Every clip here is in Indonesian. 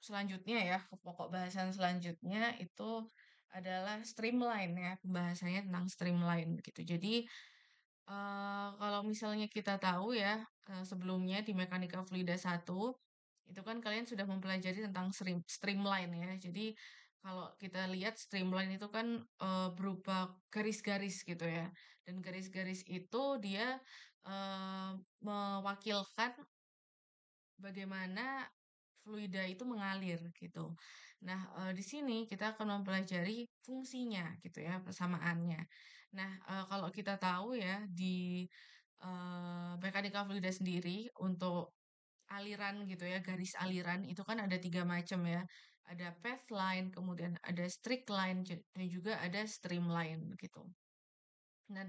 selanjutnya ya, ke pokok bahasan selanjutnya itu adalah streamline ya, pembahasannya tentang streamline gitu. Jadi kalau misalnya kita tahu ya, sebelumnya di Mekanika Fluida 1 itu kan kalian sudah mempelajari tentang streamline ya. Jadi kalau kita lihat streamline itu kan berupa garis-garis gitu ya. Dan garis-garis itu dia mewakilkan bagaimana fluida itu mengalir gitu. Nah, di sini kita akan mempelajari fungsinya gitu ya, persamaannya. Nah, kalau kita tahu ya di mekanika fluida sendiri untuk aliran gitu ya, garis aliran itu kan ada 3 macam ya. Ada path line, kemudian ada streak line, dan juga ada streamline gitu. Nah,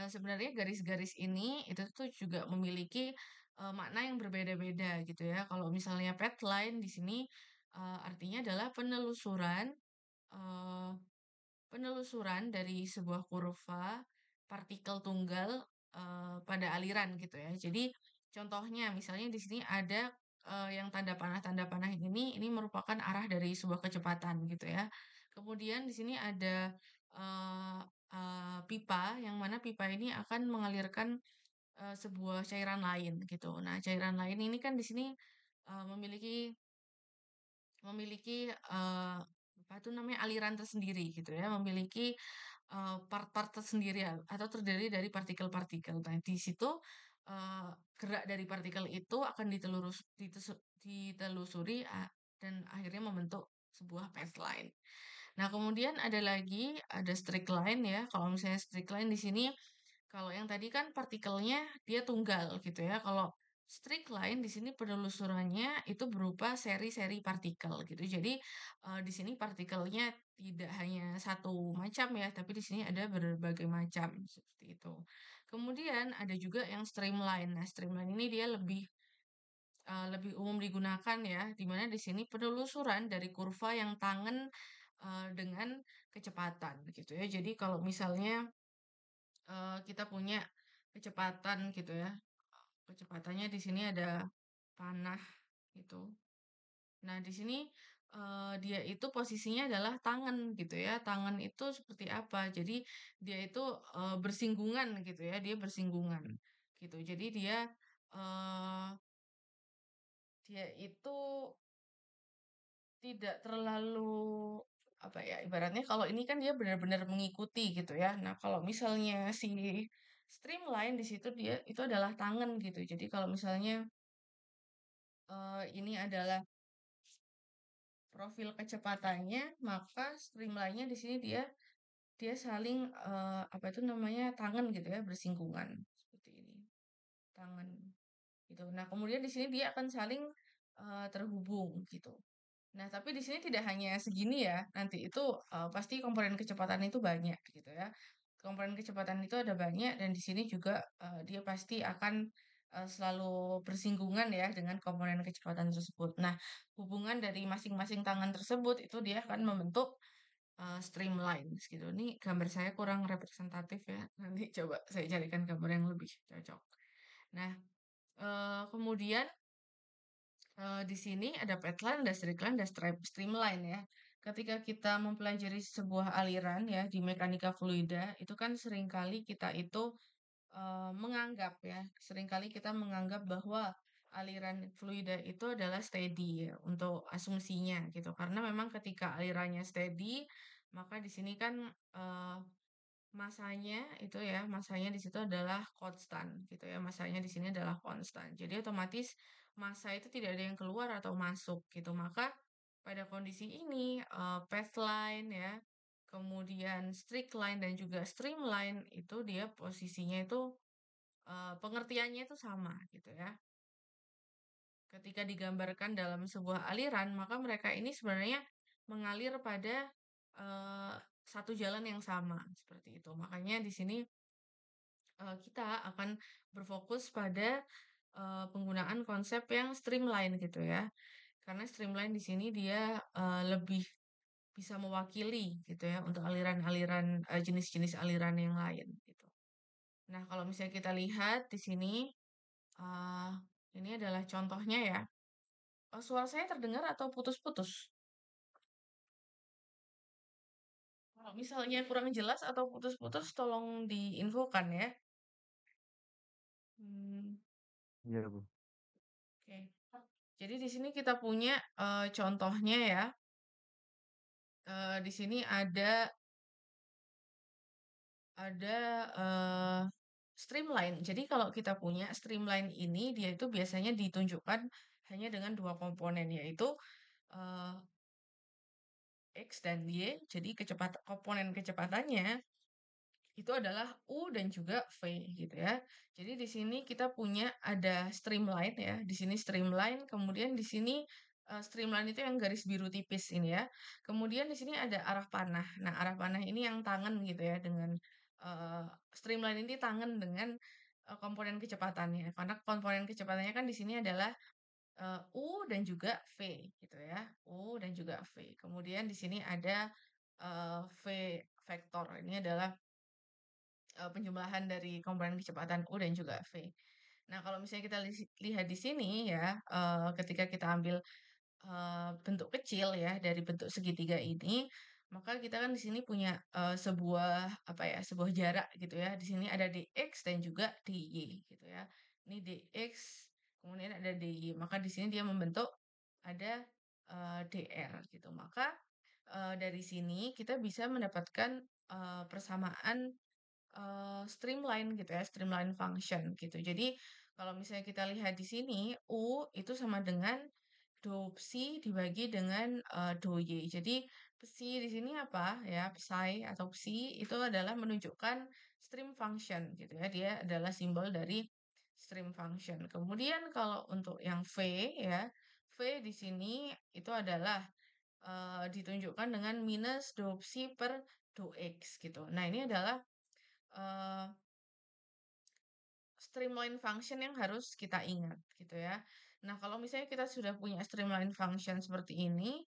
sebenarnya garis-garis ini itu tuh juga memiliki, makna yang berbeda-beda gitu ya. Kalau misalnya path line di sini, artinya adalah eee, penelusuran dari sebuah kurva partikel tunggal, pada aliran gitu ya. Jadi contohnya misalnya di sini ada, yang tanda panah ini merupakan arah dari sebuah kecepatan gitu ya. Kemudian di sini ada, eee pipa, yang mana pipa ini akan mengalirkan, sebuah cairan lain gitu. Nah, cairan lain ini kan di sini, memiliki memiliki, apa tuh namanya, aliran tersendiri gitu ya, memiliki, part-part tersendiri atau terdiri dari partikel-partikel. Nah, di situ, eee, gerak dari partikel itu akan ditelusuri dan akhirnya membentuk sebuah path line. Nah, kemudian ada lagi, ada streak line ya. Kalau misalnya streak line di sini, kalau yang tadi kan partikelnya dia tunggal gitu ya. Kalau streak line di sini penelusurannya itu berupa seri-seri partikel gitu. Jadi di sini partikelnya tidak hanya satu macam ya, tapi di sini ada berbagai macam seperti itu. Kemudian ada juga yang streamline. Nah, streamline ini dia lebih umum digunakan ya, di mana di sini penelusuran dari kurva yang tangen dengan kecepatan gitu ya. Jadi kalau misalnya kita punya kecepatan gitu ya, kecepatannya di sini ada panah gitu. Nah, di sini dia itu posisinya adalah tangan gitu ya. Tangan itu seperti apa? Jadi dia itu bersinggungan gitu ya, dia bersinggungan gitu. Jadi eh, dia itu tidak terlalu, apa ya, ibaratnya kalau ini kan dia benar-benar mengikuti gitu ya. Nah, kalau misalnya si streamline di situ dia itu adalah tangan gitu. Jadi kalau misalnya ini adalah profil kecepatannya, maka streamline-nya di sini dia dia saling apa itu namanya tangan gitu ya, bersinggungan seperti ini. Tangan gitu. Nah, kemudian di sini dia akan saling terhubung gitu. Nah, tapi di sini tidak hanya segini ya, nanti itu pasti komponen kecepatan itu banyak gitu ya. Komponen kecepatan itu ada banyak dan di sini juga dia pasti akan selalu bersinggungan ya dengan komponen kecepatan tersebut. Nah, hubungan dari masing-masing tangan tersebut itu dia akan membentuk streamlines gitu. Ini gambar saya kurang representatif ya. Nanti coba saya carikan gambar yang lebih cocok. Nah, kemudian di sini ada petline, ada streakline, ada streamline ya. Ketika kita mempelajari sebuah aliran ya di mekanika fluida, itu kan seringkali kita itu menganggap ya, seringkali kita menganggap bahwa aliran fluida itu adalah steady ya, untuk asumsinya gitu. Karena memang ketika alirannya steady, maka di sini kan masanya itu ya, masanya di situ adalah konstan gitu ya. Masanya di sini adalah konstan. Jadi otomatis massa itu tidak ada yang keluar atau masuk gitu. Maka pada kondisi ini path line ya, kemudian streak line dan juga streamline itu dia posisinya itu pengertiannya itu sama gitu ya. Ketika digambarkan dalam sebuah aliran, maka mereka ini sebenarnya mengalir pada satu jalan yang sama seperti itu. Makanya di sini kita akan berfokus pada penggunaan konsep yang streamline gitu ya. Karena streamline di sini dia lebih bisa mewakili gitu ya untuk aliran-aliran jenis-jenis aliran yang lain gitu. Nah, kalau misalnya kita lihat di sini, uh, ini adalah contohnya ya. Suara saya terdengar atau putus-putus? Kalau misalnya kurang jelas atau putus-putus, tolong diinfokan ya. Hmm, Iya, Bu. oke. Jadi di sini kita punya contohnya ya. Di sini ada streamline. Jadi kalau kita punya streamline ini, dia itu biasanya ditunjukkan hanya dengan dua komponen, yaitu eh, X dan Y. Jadi komponen kecepatannya itu adalah U dan juga V gitu ya. Jadi di sini kita punya ada streamline ya. Di sini streamline, kemudian di sini streamline itu yang garis biru tipis ini ya. Kemudian di sini ada arah panah. Nah, arah panah ini yang tangan gitu ya dengan uh, streamline ini tangan dengan komponen kecepatannya. Karena komponen kecepatannya kan di sini adalah U dan juga V gitu ya. U dan juga V. Kemudian di sini ada V vektor. Ini adalah penjumlahan dari komponen kecepatan U dan juga V. Nah, kalau misalnya kita lihat di sini ya, ketika kita ambil bentuk kecil ya dari bentuk segitiga ini, maka kita kan di sini punya sebuah apa ya, sebuah jarak gitu ya. Di sini ada dx dan juga dy gitu ya. Ini dx, kemudian ada dy. Maka di sini dia membentuk ada dr gitu. Maka dari sini kita bisa mendapatkan persamaan streamline gitu ya, streamline function gitu. Jadi kalau misalnya kita lihat di sini, U itu sama dengan do psi dibagi dengan do y. Jadi psi di sini apa ya? Psi atau psi itu adalah menunjukkan stream function gitu ya. Dia adalah simbol dari stream function. Kemudian kalau untuk yang V ya, V di sini itu adalah ditunjukkan dengan minus do psi per do x gitu. Nah, ini adalah eh, streamline function yang harus kita ingat gitu ya. Nah, kalau misalnya kita sudah punya streamline function seperti ini,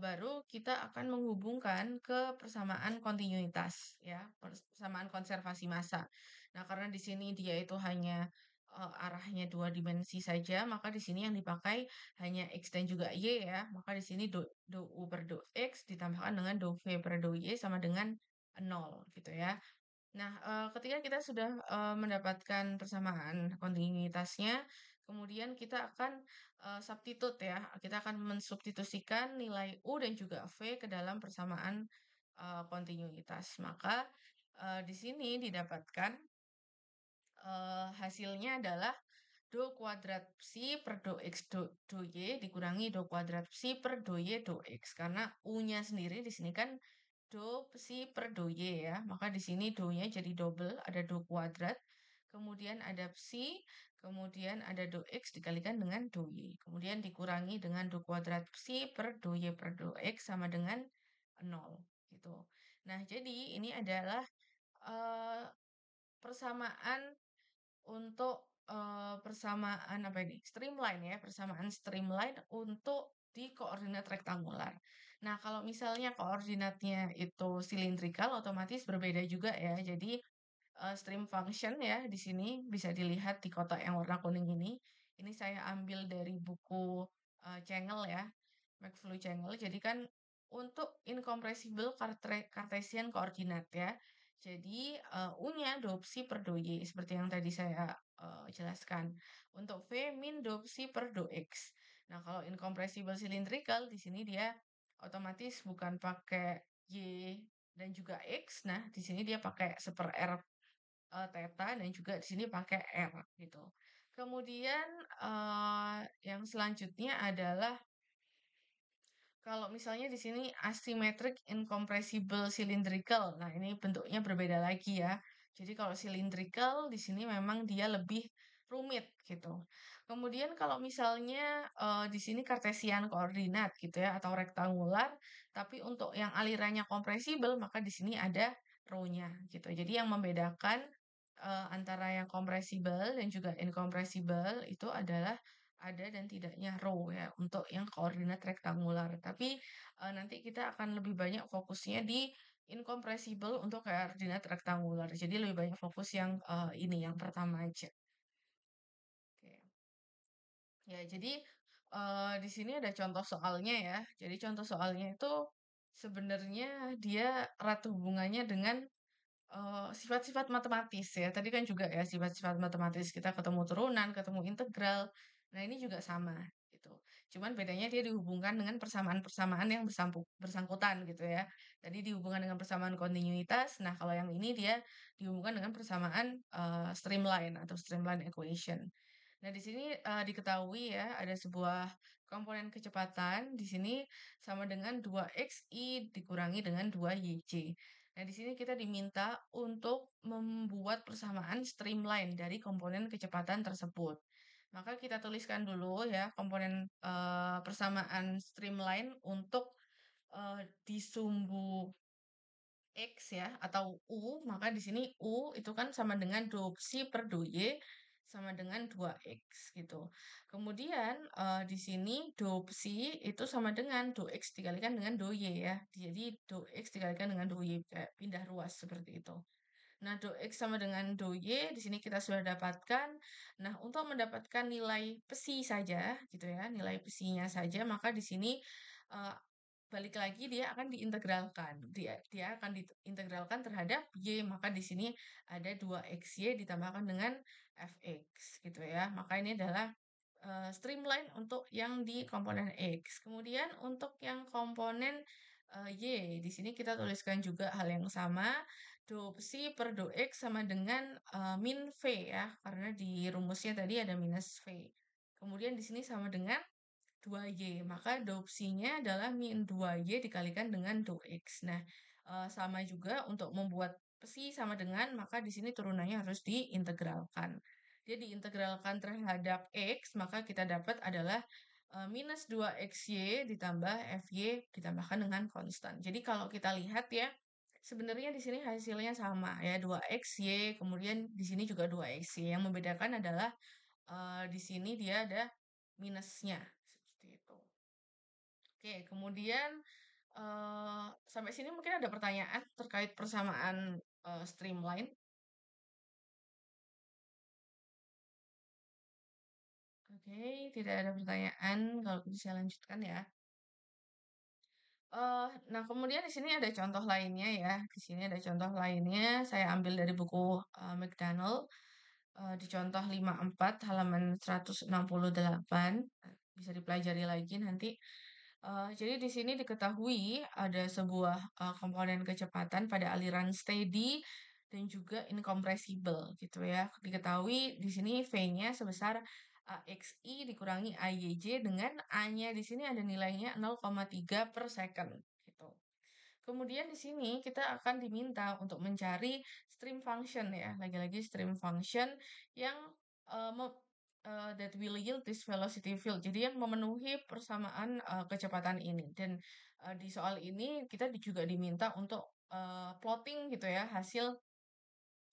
baru kita akan menghubungkan ke persamaan kontinuitas ya, persamaan konservasi massa. Nah, karena di sini dia itu hanya arahnya dua dimensi saja, maka di sini yang dipakai hanya x dan juga y ya. Maka di sini do u per do x ditambahkan dengan do v per do y sama dengan 0 gitu ya. Nah, ketika kita sudah mendapatkan persamaan kontinuitasnya, kemudian kita akan substitute ya, kita akan mensubstitusikan nilai U dan juga V ke dalam persamaan kontinuitas. Maka di sini didapatkan hasilnya adalah do kuadrat psi per do x do y dikurangi do kuadrat psi per do y do x. Karena U-nya sendiri di sini kan do psi per do y ya. Maka di sini do-nya jadi double, ada do kuadrat. Kemudian ada psi, kemudian ada do x dikalikan dengan do y. Kemudian dikurangi dengan do kuadrat psi per do y per do x sama dengan 0 gitu. Nah, jadi ini adalah eh, persamaan untuk persamaan apa ini? Streamline ya, persamaan streamline untuk di koordinat rektangular. Nah, kalau misalnya koordinatnya itu silindrikal, otomatis berbeda juga ya. Jadi stream function ya di sini bisa dilihat di kotak yang warna kuning ini. Ini saya ambil dari buku Cengel ya, McFlu Cengel. Jadi kan untuk incompressible Cartesian coordinate ya. Jadi U-nya dopsi per do Y seperti yang tadi saya jelaskan. Untuk V min dopsi per do X. Nah, kalau incompressible cylindrical di sini dia otomatis bukan pakai Y dan juga X. Nah, di sini dia pakai seper R theta dan juga di sini pakai R gitu. Kemudian yang selanjutnya adalah kalau misalnya di sini asymmetric incompressible cylindrical. Nah, ini bentuknya berbeda lagi ya. Jadi kalau cylindrical di sini memang dia lebih rumit gitu. Kemudian kalau misalnya di sini kartesian koordinat gitu ya atau rektangular, tapi untuk yang alirannya kompresibel maka di sini ada rho-nya gitu. Jadi yang membedakan antara yang kompresibel dan juga incompressible itu adalah ada dan tidaknya row ya untuk yang koordinat rektangular. Tapi nanti kita akan lebih banyak fokusnya di incompressible untuk koordinat rektangular. Jadi lebih banyak fokus yang ini yang pertama aja. Oke. Ya, jadi di sini ada contoh soalnya ya. Jadi contoh soalnya itu sebenarnya dia erat hubungannya dengan sifat-sifat matematis ya. Tadi kan juga ya sifat-sifat matematis kita ketemu turunan, ketemu integral. Nah, ini juga sama gitu. Cuman bedanya dia dihubungkan dengan persamaan-persamaan yang bersangkutan gitu ya. Tadi dihubungkan dengan persamaan kontinuitas. Nah, kalau yang ini dia dihubungkan dengan persamaan streamline atau streamline equation. Nah, di sini diketahui ya ada sebuah komponen kecepatan di sini sama dengan 2xi dikurangi dengan 2yc. Nah, di sini kita diminta untuk membuat persamaan streamline dari komponen kecepatan tersebut. Maka kita tuliskan dulu ya komponen persamaan streamline untuk di sumbu X ya atau U, maka di sini U itu kan sama dengan psi per Y sama dengan 2X gitu. Kemudian di sini psi itu sama dengan X dikalikan dengan Y ya. Jadi X dikalikan dengan Y kayak pindah ruas seperti itu. Nah, X sama dengan Y di sini kita sudah dapatkan. Nah, untuk mendapatkan nilai psi saja gitu ya, nilai psinya saja, maka di sini eh, balik lagi dia akan diintegralkan. Dia akan diintegralkan terhadap Y, maka di sini ada 2XY ditambahkan dengan fx gitu ya. Maka ini adalah streamline untuk yang di komponen X. Kemudian untuk yang komponen Y, di sini kita tuliskan juga hal yang sama. Do psi per do X sama dengan min V ya, karena di rumusnya tadi ada minus V. Kemudian di sini sama dengan 2Y, maka dopsinya adalah min 2Y dikalikan dengan do X. Nah, sama juga untuk membuat psi sama dengan, maka di sini turunannya harus diintegralkan. Dia diintegralkan terhadap X, maka kita dapat adalah minus 2XY ditambah FY ditambahkan dengan konstan. Jadi kalau kita lihat ya, sebenarnya di sini hasilnya sama ya, 2XY, kemudian di sini juga 2XY. Yang membedakan adalah di sini dia ada minusnya seperti itu. Oke, kemudian sampai sini mungkin ada pertanyaan terkait persamaan streamline. Oke, tidak ada pertanyaan. Kalau gitu saya lanjutkan ya. Nah, kemudian di sini ada contoh lainnya ya. Di sini ada contoh lainnya. Saya ambil dari buku McDonald. Di contoh 54 halaman 168. Bisa dipelajari lagi nanti. Jadi di sini diketahui ada sebuah komponen kecepatan pada aliran steady dan juga incompressible gitu ya. Diketahui di sini V-nya sebesar AXI dikurangi AYJ dengan A-nya di sini ada nilainya 0,3 per second gitu. Kemudian di sini kita akan diminta untuk mencari stream function ya, lagi-lagi stream function yang uh, me- that will yield this velocity field. Jadi yang memenuhi persamaan kecepatan ini. Dan di soal ini kita juga diminta untuk plotting gitu ya hasil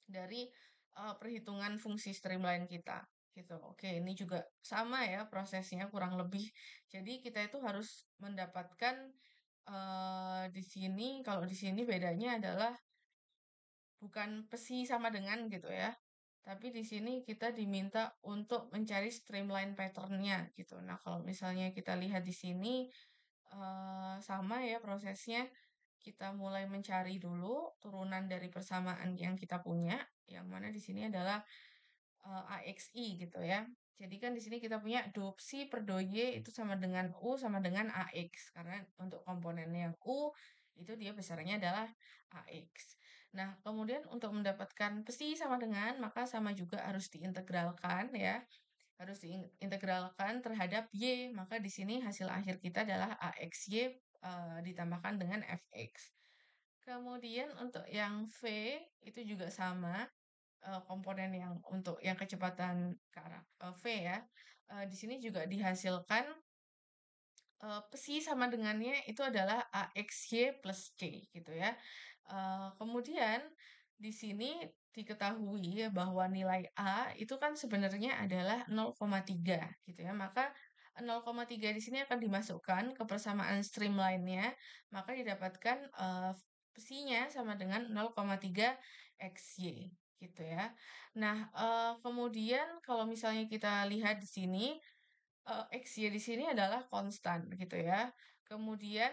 dari perhitungan fungsi streamline kita gitu. Oke, ini juga sama ya prosesnya kurang lebih. Jadi kita itu harus mendapatkan di sini kalau di sini bedanya adalah bukan pesi sama dengan gitu ya. Tapi di sini kita diminta untuk mencari streamline patternnya gitu. Nah, kalau misalnya kita lihat di sini sama ya prosesnya. Kita mulai mencari dulu turunan dari persamaan yang kita punya, yang mana di sini adalah AXI gitu ya. Jadi kan di sini kita punya dopsi per do Y itu sama dengan U sama dengan AX. Karena untuk komponen yang U itu dia besarnya adalah AX. Nah, kemudian untuk mendapatkan psi sama dengan, maka sama juga harus diintegralkan ya. Harus diintegralkan terhadap Y. Maka di sini hasil akhir kita adalah AXY ditambahkan dengan FX. Kemudian untuk yang V itu juga sama komponen yang untuk yang kecepatan ke arah V ya. Di sini juga dihasilkan psi sama dengannya itu adalah AXY plus C gitu ya. Kemudian di sini diketahui ya bahwa nilai A itu kan sebenarnya adalah 0,3 gitu ya. Maka 0,3 di sini akan dimasukkan ke persamaan streamline-nya, maka didapatkan psinya sama dengan 0,3 XY gitu ya. Nah, kemudian kalau misalnya kita lihat di sini X-nya di sini adalah konstan gitu ya. Kemudian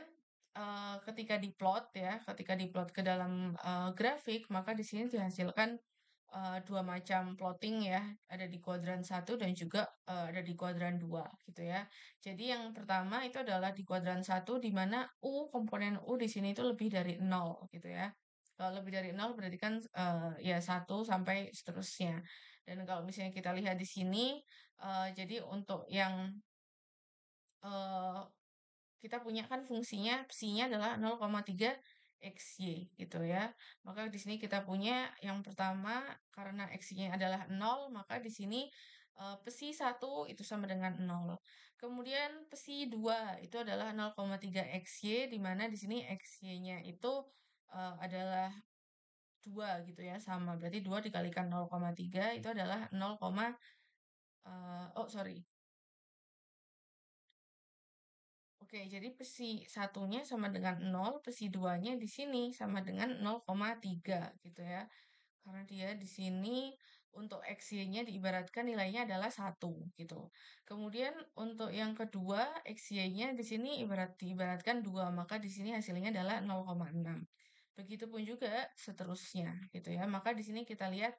ketika diplot ya, ketika diplot ke dalam grafik, maka di sini dihasilkan dua macam plotting ya, ada di kuadran satu dan juga ada di kuadran 2 gitu ya. Jadi yang pertama itu adalah di kuadran satu di mana komponen U di sini itu lebih dari nol gitu ya. Kalau lebih dari nol berarti kan ya satu sampai seterusnya. Dan kalau misalnya kita lihat di sini, jadi untuk yang eh, kita punya kan fungsinya psi-nya adalah 0,3 XY gitu ya. Maka di sini kita punya yang pertama karena XY-nya adalah 0, maka di sini psi 1 itu sama dengan 0. Kemudian psi 2 itu adalah 0,3 XY di mana di sini XY-nya itu adalah 2 gitu ya, sama. Berarti 2 dikalikan 0,3 itu adalah 0, oh sorry. Oke, jadi psi satunya sama dengan 0, psi duanya di sini sama dengan 0,3 gitu ya. Karena dia di sini untuk XY-nya diibaratkan nilainya adalah satu gitu. Kemudian untuk yang kedua, XY-nya di sini diibaratkan 2, maka di sini hasilnya adalah 0,6. Begitupun juga seterusnya gitu ya. Maka di sini kita lihat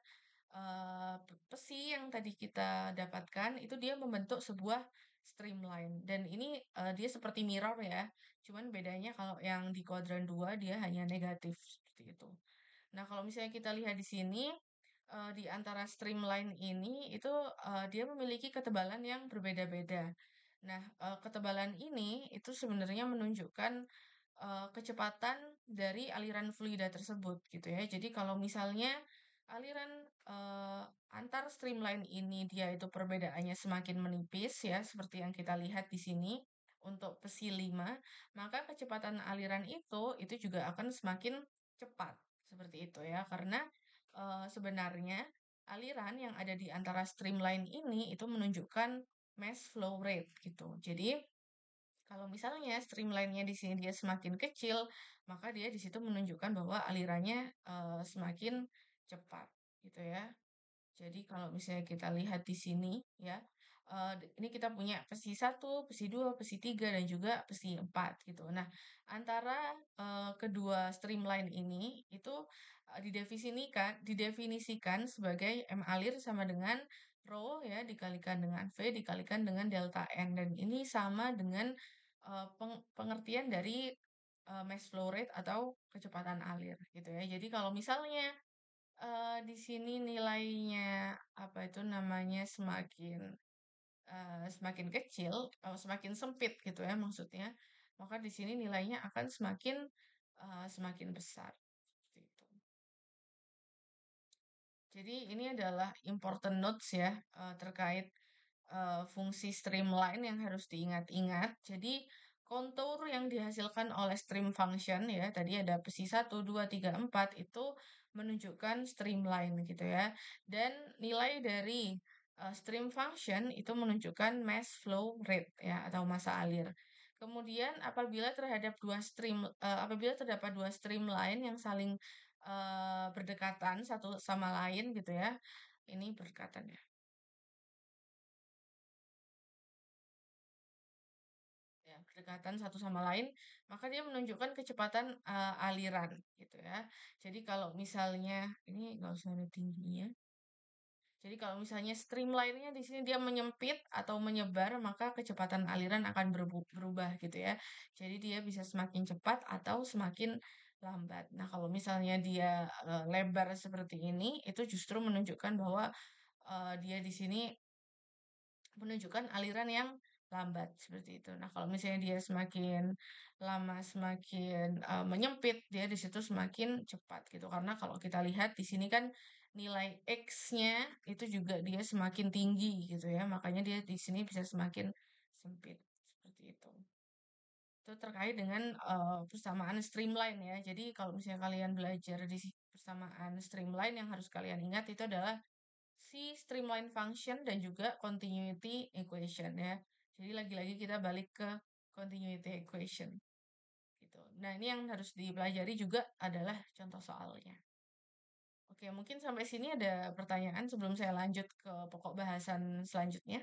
pesi yang tadi kita dapatkan itu dia membentuk sebuah streamline dan ini dia seperti mirror ya. Cuman bedanya kalau yang di kuadran 2 dia hanya negatif seperti itu. Nah, kalau misalnya kita lihat di sini di antara streamline ini itu dia memiliki ketebalan yang berbeda-beda. Nah, ketebalan ini itu sebenarnya menunjukkan kecepatan dari aliran fluida tersebut gitu ya. Jadi kalau misalnya aliran antar streamline ini dia itu perbedaannya semakin menipis ya, seperti yang kita lihat di sini untuk psi 5, maka kecepatan aliran itu juga akan semakin cepat seperti itu ya. Karena sebenarnya aliran yang ada di antara streamline ini itu menunjukkan mass flow rate gitu. Jadi kalau misalnya streamline-nya di sini dia semakin kecil, maka dia di situ menunjukkan bahwa alirannya semakin cepat, gitu ya. Jadi kalau misalnya kita lihat di sini ya, ini kita punya pesi satu, pesi 2, pesi 3 dan juga pesi 4 gitu. Nah, antara kedua streamline ini itu didefinisikan sebagai M alir sama dengan rho ya dikalikan dengan V dikalikan dengan delta N dan ini sama dengan pengertian dari mass flow rate atau kecepatan alir gitu ya. Jadi kalau misalnya di sini nilainya apa itu namanya semakin kecil, semakin sempit gitu ya maksudnya, maka di sini nilainya akan semakin besar seperti itu. Jadi ini adalah important notes ya terkait fungsi streamline yang harus diingat-ingat. Jadi kontur yang dihasilkan oleh stream function ya, tadi ada psi 1, 2, 3, 4 itu menunjukkan streamline gitu ya. Dan nilai dari stream function itu menunjukkan mass flow rate ya atau massa alir. Kemudian apabila terdapat dua streamline yang saling berdekatan satu sama lain gitu ya. Ini berdekatan ya. Ya, berdekatan satu sama lain, maka dia menunjukkan kecepatan aliran gitu ya. Jadi kalau misalnya ini nggak usah ada tingginya. Jadi kalau misalnya streamline-nya di sini dia menyempit atau menyebar, maka kecepatan aliran akan berubah gitu ya. Jadi dia bisa semakin cepat atau semakin lambat. Nah, kalau misalnya dia lebar seperti ini, itu justru menunjukkan bahwa dia di sini menunjukkan aliran yang lambat seperti itu. Nah, kalau misalnya dia semakin lama semakin menyempit, dia di situ semakin cepat gitu. Karena kalau kita lihat di sini kan nilai X-nya itu juga dia semakin tinggi gitu ya. Makanya dia di sini bisa semakin sempit seperti itu. Itu terkait dengan persamaan streamline ya. Jadi kalau misalnya kalian belajar di persamaan streamline yang harus kalian ingat itu adalah si streamline function dan juga continuity equation ya. Jadi lagi-lagi kita balik ke continuity equation gitu. Nah, ini yang harus dipelajari juga adalah contoh soalnya. Oke, mungkin sampai sini ada pertanyaan sebelum saya lanjut ke pokok bahasan selanjutnya.